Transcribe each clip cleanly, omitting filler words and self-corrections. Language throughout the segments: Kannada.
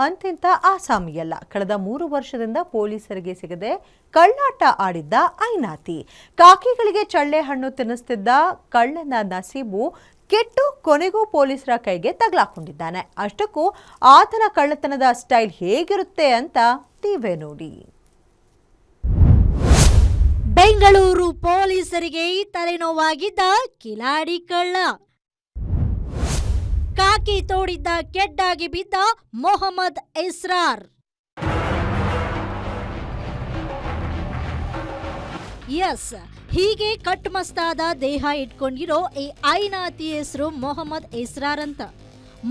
ಅಂತಿಂತ ಆಸಾಮಿಯಲ್ಲ. ಕಳೆದ 3 ವರ್ಷದಿಂದ ಪೊಲೀಸರಿಗೆ ಸಿಗದೆ ಕಳ್ಳಾಟ ಆಡಿದ್ದ ಐನಾತಿ. ಕಾಕಿಗಳಿಗೆ ಚಳ್ಳೆ ಹಣ್ಣು ತಿನ್ನಿಸ್ತಿದ್ದ ಕಳ್ಳನ ನಸೀಬು ಕೆಟ್ಟು ಕೊನೆಗೂ ಪೊಲೀಸರ ಕೈಗೆ ತಗಲಾಕೊಂಡಿದ್ದಾನೆ. ಅಷ್ಟಕ್ಕೂ ಆತನ ಕಳ್ಳತನದ ಸ್ಟೈಲ್ ಹೇಗಿರುತ್ತೆ ಅಂತ ನೀವೇ ನೋಡಿ. ಬೆಂಗಳೂರು ಪೊಲೀಸರಿಗೆ ತಲೆನೋವಾಗಿದ್ದ ಕಿಲಾಡಿ ಕಳ್ಳ. ಕಾಕಿ ತೋಡಿದ್ದ ಕೆಡ್ಡಾಗಿ ಬಿದ್ದ ಮೊಹಮ್ಮದ್ ಇಸ್ರಾರ್. ಎಸ್, ಹೀಗೆ ಕಟ್ಮಸ್ತಾದ ದೇಹ ಇಟ್ಕೊಂಡಿರೋ ಈ ಐನಾತಿ ಹೆಸರು ಮೊಹಮ್ಮದ್ ಇಸ್ರಾರ್ ಅಂತ.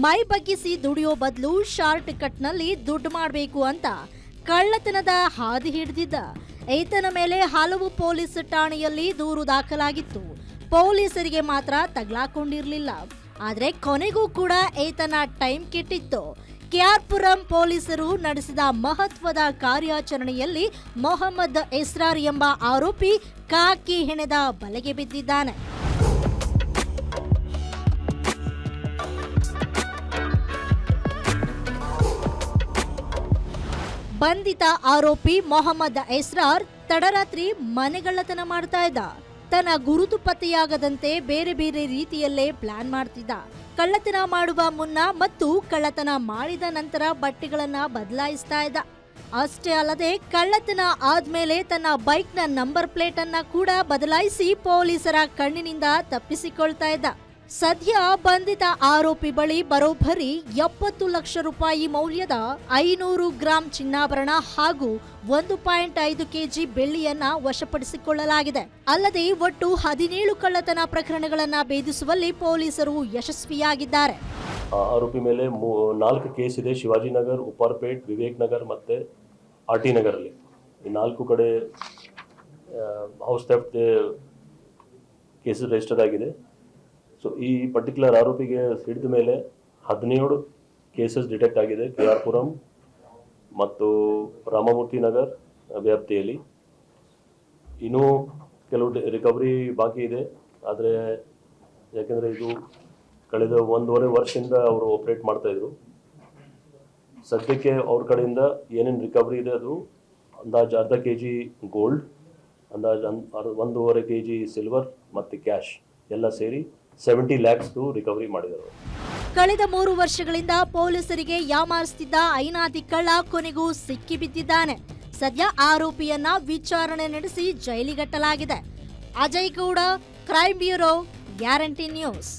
ಮೈ ಬಗ್ಗಿಸಿ ದುಡಿಯೋ ಬದಲು ಶಾರ್ಟ್ ಕಟ್ನಲ್ಲಿ ದುಡ್ಡು ಮಾಡಬೇಕು ಅಂತ ಕಳ್ಳತನದ ಹಾದಿ ಹಿಡಿದಿದ್ದ ಈತನ ಮೇಲೆ ಹಲವು ಪೊಲೀಸ್ ಠಾಣೆಯಲ್ಲಿ ದೂರು ದಾಖಲಾಗಿತ್ತು. ಪೊಲೀಸರಿಗೆ ಮಾತ್ರ ತಗಲಾಕೊಂಡಿರಲಿಲ್ಲ. ಆದರೆ ಕೊನೆಗೂ ಕೂಡ ಈತನ ಟೈಮ್ ಕೆಟ್ಟಿತ್ತು. ಕೆಆರ್ಪುರಂ ಪೊಲೀಸರು ನಡೆಸಿದ ಮಹತ್ವದ ಕಾರ್ಯಾಚರಣೆಯಲ್ಲಿ ಮೊಹಮ್ಮದ್ ಇಸ್ರಾರ್ ಎಂಬ ಆರೋಪಿ ಕಾಕಿ ಹೆಣೆದ ಬಲೆಗೆ ಬಿದ್ದಿದ್ದಾನೆ. ಬಂಧಿತ ಆರೋಪಿ ಮೊಹಮ್ಮದ್ ಇಸ್ರಾರ್ ತಡರಾತ್ರಿ ಮನೆಗಳ್ಳತನ ಮಾಡ್ತಾ ಇದ್ದ. ತನ್ನ ಗುರುತು ಪತ್ತೆಯಾಗದಂತೆ ಬೇರೆ ಬೇರೆ ರೀತಿಯಲ್ಲೇ ಪ್ಲಾನ್ ಮಾಡ್ತಿದ್ದ. ಕಳ್ಳತನ ಮಾಡುವ ಮುನ್ನ ಮತ್ತು ಕಳ್ಳತನ ಮಾಡಿದ ನಂತರ ಬಟ್ಟೆಗಳನ್ನ ಬದಲಾಯಿಸ್ತಾ ಇದ್ದ. ಅಷ್ಟೇ ಅಲ್ಲದೆ ಕಳ್ಳತನ ಆದ್ಮೇಲೆ ತನ್ನ ಬೈಕ್ನ ನಂಬರ್ ಪ್ಲೇಟ್ ಅನ್ನ ಕೂಡ ಬದಲಾಯಿಸಿ ಪೊಲೀಸರ ಕಣ್ಣಿನಿಂದ ತಪ್ಪಿಸಿಕೊಳ್ತಾ ಇದ್ದ. ಸದ್ಯ ಬಂಧಿತ ಆರೋಪಿ ಬಳಿ ಬರೋಬ್ಬರಿ 70 ಲಕ್ಷ ರೂಪಾಯಿ ಮೌಲ್ಯದ 500 ಗ್ರಾಂ ಚಿನ್ನಾಭರಣ ಹಾಗೂ 1.5 ಕೆಜಿ ಬೆಳ್ಳಿಯನ್ನ ವಶಪಡಿಸಿಕೊಳ್ಳಲಾಗಿದೆ. ಅಲ್ಲದೆ ಒಟ್ಟು 17 ಕಳ್ಳತನ ಪ್ರಕರಣಗಳನ್ನ ಭೇದಿಸುವಲ್ಲಿ ಪೊಲೀಸರು ಯಶಸ್ವಿಯಾಗಿದ್ದಾರೆ. ಆರೋಪಿ ಮೇಲೆ 4 ಕೇಸ್ ಇದೆ. ಶಿವಾಜಿನಗರ್, ಉಪ್ಪಾರ್ಪೇಟ್, ವಿವೇಕ್ ನಗರ್ ಮತ್ತೆ ಆರ್ಟಿ ನಗರಲ್ಲಿ. ಈ 4 ಕಡೆ ಹೌಸ್ ಥೆಫ್ಟ್ ಕೇಸಸ್ ರಿಜಿಸ್ಟರ್ ಆಗಿದೆ. ಸೊ ಈ ಪರ್ಟಿಕ್ಯುಲರ್ ಆರೋಪಿಗೆ ಹಿಡಿದ ಮೇಲೆ 17 ಕೇಸಸ್ ಡಿಟೆಕ್ಟ್ ಆಗಿದೆ ಕೆಆರ್ಪುರಂ ಮತ್ತು ರಾಮಮೂರ್ತಿ ನಗರ್ ವ್ಯಾಪ್ತಿಯಲ್ಲಿ. ಇನ್ನೂ ಕೆಲವು ರಿಕವರಿ ಬಾಕಿ ಇದೆ. ಆದರೆ ಯಾಕೆಂದರೆ ಇದು ಕಳೆದ 1.5 ವರ್ಷದಿಂದ ಅವರು ಆಪರೇಟ್ ಮಾಡ್ತಾಯಿದ್ರು. ಸದ್ಯಕ್ಕೆ ಅವ್ರ ಕಡೆಯಿಂದ ಏನೇನು ರಿಕವರಿ ಇದೆ ಅದು ಅಂದಾಜು ಅರ್ಧ ಕೆಜಿ ಗೋಲ್ಡ್, ಅಂದಾಜು 1.5 ಕೆಜಿ ಸಿಲ್ವರ್ ಮತ್ತು ಕ್ಯಾಶ್ ಎಲ್ಲ ಸೇರಿ 70 lakhs ರಿಕವರಿ ಮಾಡಿದರು. ಕಳೆದ 3 ವರ್ಷಗಳಿಂದ ಪೊಲೀಸರಿಗೆ ಯಾಮಾರಿಸುತ್ತಿದ್ದ ಐನಾತಿ ಕಳ್ಳ ಕೊನೆಗೂ ಸಿಕ್ಕಿಬಿದ್ದಿದ್ದಾನೆ. ಸದ್ಯ ಆರೋಪಿಯನ್ನ ವಿಚಾರಣೆ ನಡೆಸಿ ಜೈಲಿಗಟ್ಟಲಾಗಿದೆ. Ajay Gowda, crime bureau, guarantee news.